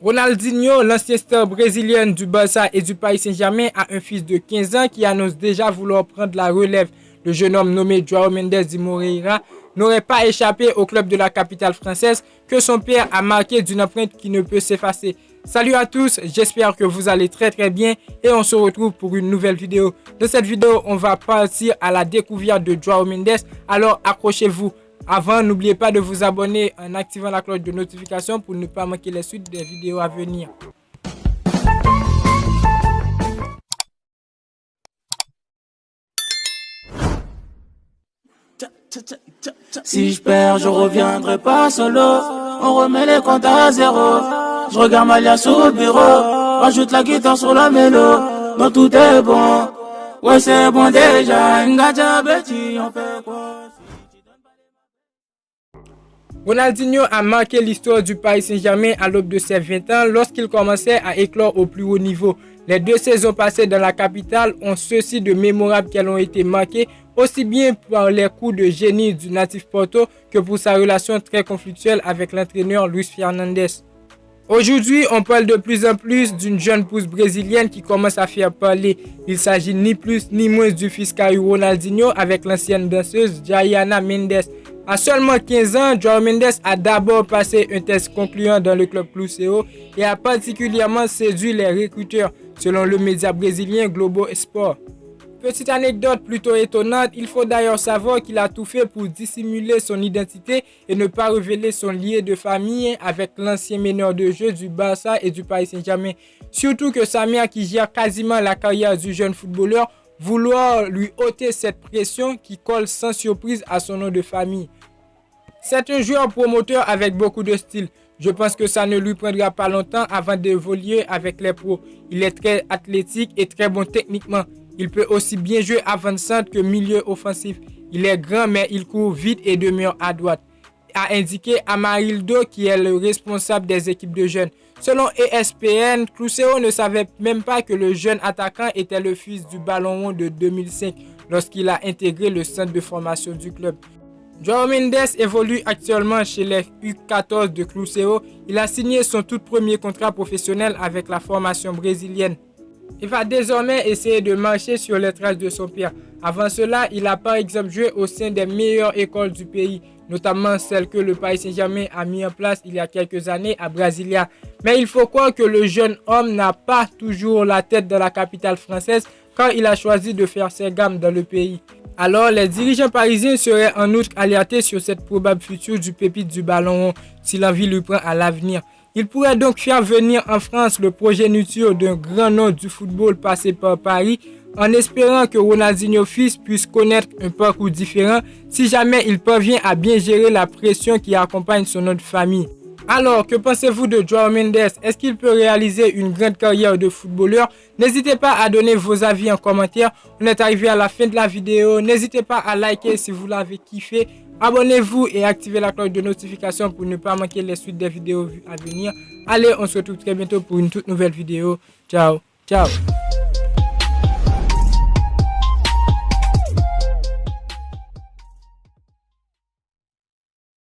Ronaldinho, l'ancien star brésilienne du Barça et du Paris Saint-Germain, a un fils de 15 ans qui annonce déjà vouloir prendre la relève. Le jeune homme nommé João Mendes de Moreira n'aurait pas échappé au club de la capitale française que son père a marqué d'une empreinte qui ne peut s'effacer. Salut à tous, j'espère que vous allez très bien et on se retrouve pour une nouvelle vidéo. Dans cette vidéo, on va partir à la découverte de João Mendes, alors accrochez-vous. Avant, n'oubliez pas de vous abonner en activant la cloche de notification pour ne pas manquer les suites des vidéos à venir. Si je perds, je reviendrai pas solo. On remet les comptes à zéro. Je regarde Malia sur le bureau. Rajoute la guitare sur la mélo. Non, tout est bon. Ouais, c'est bon déjà. Ngaja Betty, on fait quoi? Ronaldinho a marqué l'histoire du Paris Saint-Germain à l'aube de ses 20 ans lorsqu'il commençait à éclore au plus haut niveau. Les 2 saisons passées dans la capitale ont ceci de mémorables qu'elles ont été marquées aussi bien par les coups de génie du natif Porto que pour sa relation très conflictuelle avec l'entraîneur Luis Fernandes. Aujourd'hui, on parle de plus en plus d'une jeune pousse brésilienne qui commence à faire parler. Il s'agit ni plus ni moins du fils Caio Ronaldinho avec l'ancienne danseuse Diana Mendes. À seulement 15 ans, João Mendes a d'abord passé un test concluant dans le club Cruzeiro et a particulièrement séduit les recruteurs, selon le média brésilien Globo Sport. Petite anecdote plutôt étonnante, il faut d'ailleurs savoir qu'il a tout fait pour dissimuler son identité et ne pas révéler son lien de famille avec l'ancien meneur de jeu du Barça et du Paris Saint-Germain. Surtout que sa mère, qui gère quasiment la carrière du jeune footballeur, vouloir lui ôter cette pression qui colle sans surprise à son nom de famille. C'est un joueur promoteur avec beaucoup de style. Je pense que ça ne lui prendra pas longtemps avant d'évoluer avec les pros. Il est très athlétique et très bon techniquement. Il peut aussi bien jouer avant-centre que milieu offensif. Il est grand mais il court vite et demeure à droite, a indiqué Amarildo qui est le responsable des équipes de jeunes. Selon ESPN, Cruzeiro ne savait même pas que le jeune attaquant était le fils du ballon rond de 2005 lorsqu'il a intégré le centre de formation du club. João Mendes évolue actuellement chez les U14 de Cruzeiro. Il a signé son tout premier contrat professionnel avec la formation brésilienne. Il va désormais essayer de marcher sur les traces de son père. Avant cela, il a par exemple joué au sein des meilleures écoles du pays, notamment celle que le Paris Saint-Germain a mis en place il y a quelques années à Brasilia. Mais il faut croire que le jeune homme n'a pas toujours la tête dans la capitale française quand il a choisi de faire ses gammes dans le pays. Alors, les dirigeants parisiens seraient en outre alertés sur cette probable future du pépite du ballon rond si l'envie lui prend à l'avenir. Il pourrait donc faire venir en France le progéniture d'un grand nom du football passé par Paris en espérant que Ronaldinho fils puisse connaître un parcours différent si jamais il parvient à bien gérer la pression qui accompagne son nom de famille. Alors, que pensez-vous de João Mendes? Est-ce qu'il peut réaliser une grande carrière de footballeur? N'hésitez pas à donner vos avis en commentaire. On est arrivé à la fin de la vidéo. N'hésitez pas à liker si vous l'avez kiffé. Abonnez-vous et activez la cloche de notification pour ne pas manquer les suites des vidéos à venir. Allez, on se retrouve très bientôt pour une toute nouvelle vidéo. Ciao, ciao.